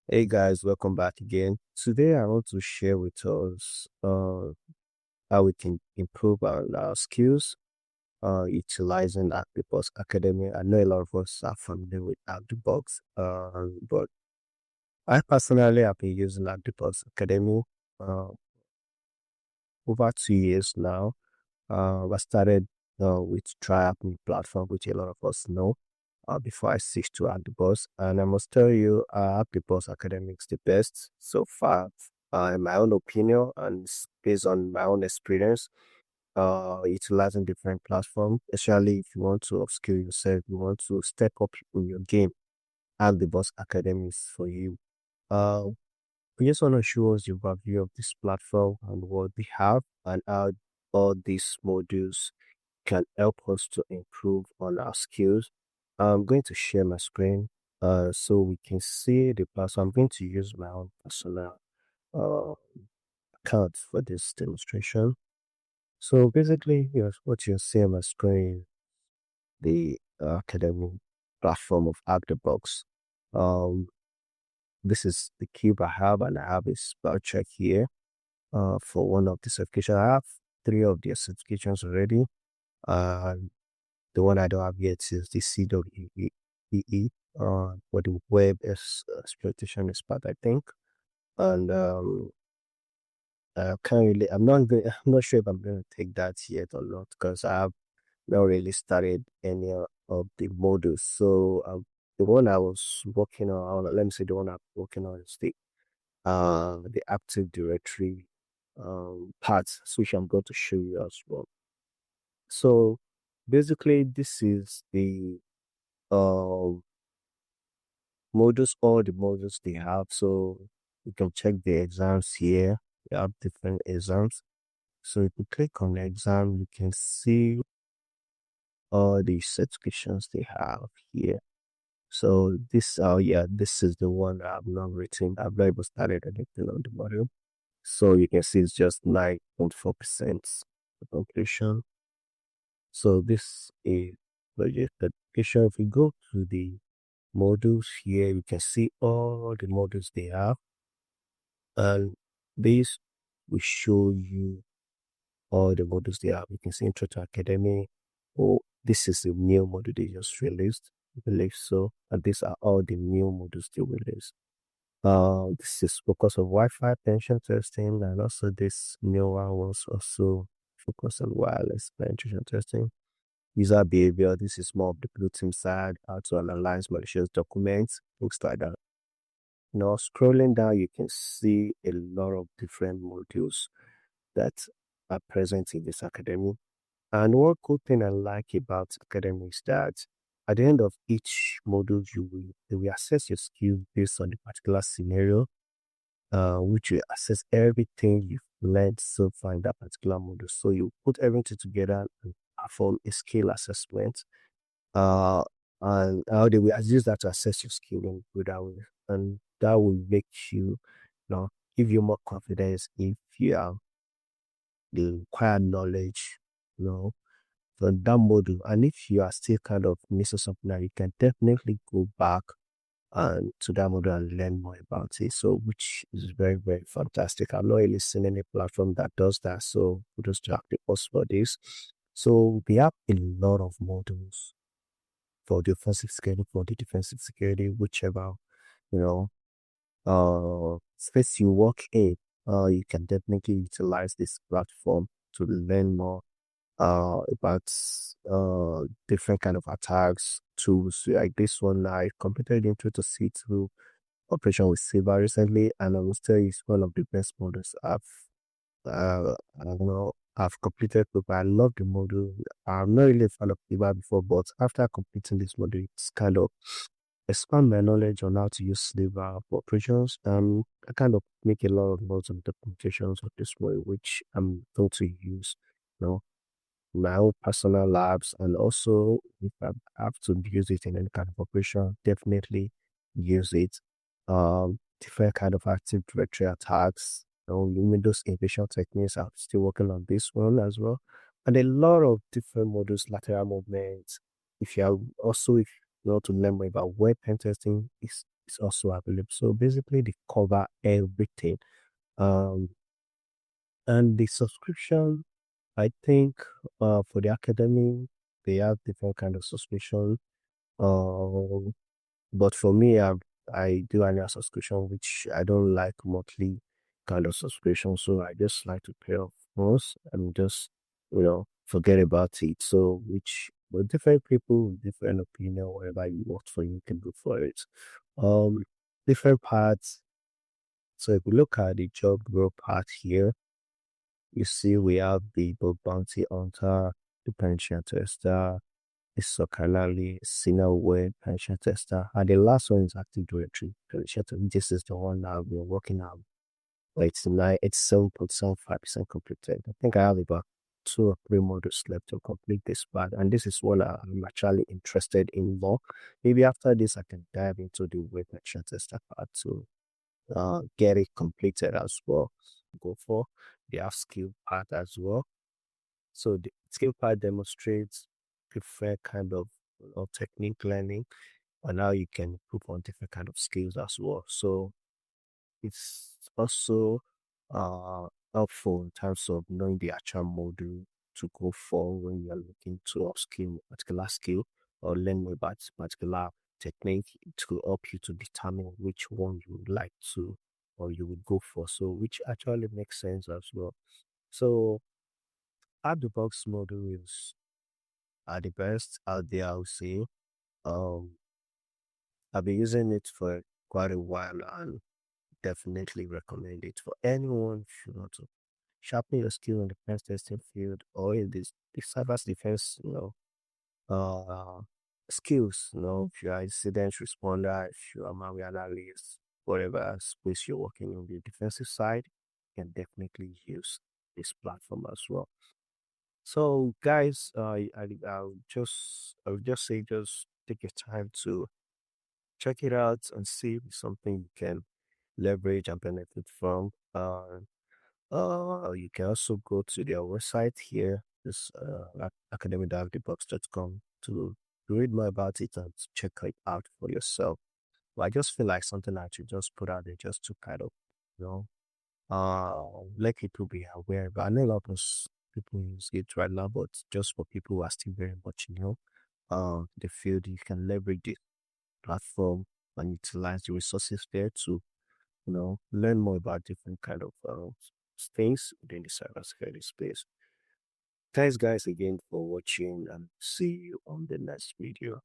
Hey guys, welcome back again. Today I want to share with us how we can improve our skills utilizing ActiveBox Academy. I know a lot of us are familiar with ActiveBox, but I personally have been using ActiveBox Academy uh, over 2 years now. I started with TryAppNet platform, which a lot of us know, before I switched to ActiveBox. And I must tell you, ActiveBox Academy is the best so far, in my own opinion, and it's based on my own experience. Utilizing different platforms, especially if you want to upskill yourself, you want to step up in your game. ActiveBox Academy is for you. Uh, we just want to show us the overview of this platform and what we have and how all these modules can help us to improve on our skills. I'm going to share my screen so we can see the platform. I'm going to use my own personal uh, account for this demonstration. So basically, here's what you see on my screen, the academic platform of ActiveBox. Um, this is the cube I have, and I have a spell check here for one of the certifications. I have three of the certifications already. And the one I don't have yet is the CWEE, for the web exploitation expert, I think. And I can't really, I'm not sure if I'm going to take that yet or not because I have not really started any of the modules. So the one I was working on, let me say the one I'm working on is the Active Directory parts, which I'm going to show you as well. So basically, this is the um modules, all the modules they have. So you can check the exams here. They have different exams. So if you click on the exam, you can see all the certifications they have here. So this is the one I've not written. I've not even started anything on the module. So you can see it's just 9.4% completion. So this is the certification. If we go to the modules here, you can see all the modules they have, and this will show you all the modules they have. You can see Intro to Academy. Oh, this is the new module they just released, I believe so. And these are all the new modules they released. This is focus on Wi-Fi penetration testing, and also this new one was also focus on wireless penetration testing. User behavior. This is more of the blue team side, how to analyze malicious documents, things like that. Now, scrolling down, you can see a lot of different modules that are present in this academy. And one cool thing I like about academy is that at the end of each module, they will assess your skills based on the particular scenario, which will assess everything you've learned so far in that particular module. So you put everything together and perform a skill assessment. Uh, and how they will use that to assess your skill in good way. And that will make you give you more confidence if you have the required knowledge, you know, from that module. And if you are still kind of missing something, that you can definitely go back and to that module and learn more about it. So, which is very, very fantastic. I've not really seen any platform that does that. So, kudos to us for this. So, we have a lot of modules for the offensive security, for the defensive security, whichever, you know, space you work in, you can definitely utilize this platform to learn more about different kind of attacks tools. Like this one, I completed Intro to C2 Operation with Saber recently, and I will tell you it's one of the best models I don't know I've completed, but I love the module. I'm not really a fan of Saber before, but after completing this module, it's kind of expand my knowledge on how to use Sliver for operations. I kind of make a lot of notes on the documentations of this way, which I'm going to use, you know, my own personal labs, and also if I have to use it in any kind of operation, definitely use it. Different kind of Active Directory attacks, Windows invasion techniques. I'm still working on this one as well, and a lot of different modules, lateral movements. If you are also if you want to learn more about web pen testing, it's is also available. So basically, they cover everything. Um, and the subscription, I think, for the academy, they have different kind of subscription. Uh, but for me, I do annual subscription, which I don't like monthly kind of subscription. So I just like to pay off once and just, forget about it. So, which, but different people, with different opinion, whatever you work for, you can go for it. Um, Different parts. So if we look at the job role part here, you see we have the bug bounty hunter, the pension tester, the Sokalali, senior web pension tester, and the last one is Active Directory pension tester. This is the one that I've been working on. Like tonight, it's 7.75% completed. I think I have about 2 or 3 modules left to complete this part, and this is what I'm actually interested in more. Maybe after this, I can dive into the web pension tester part to get it completed as well. Go for the have skill part as well. So the skill part demonstrates different kind of technique learning and how you can improve on different kind of skills as well. So it's also helpful in terms of knowing the actual module to go for when you're looking to upskill a particular skill or learn more about particular technique to help you to determine which one you would like to or you would go for. So which actually makes sense as well. So out the box modules are the best out there, I would say. Um, I've been using it for quite a while and definitely recommend it for anyone if you want to sharpen your skill in the pen testing field or in the cyber defense, uh, skills. If you're an incident responder, if you're a malware analyst, whatever space you're working on the defensive side, you can definitely use this platform as well. So, guys, I would just say, just take your time to check it out and see if it's something you can leverage and benefit from. You can also go to their website here, this academy.com to read more about it and to check it out for yourself. But I just feel like something I should just put out there just to kind of, you know, let people be aware. But I know a lot of people use it right now, but just for people who are still very much the field, you can leverage the platform and utilize the resources there to learn more about different kind of things within the cybersecurity space. Thanks, guys, again for watching, and see you on the next video.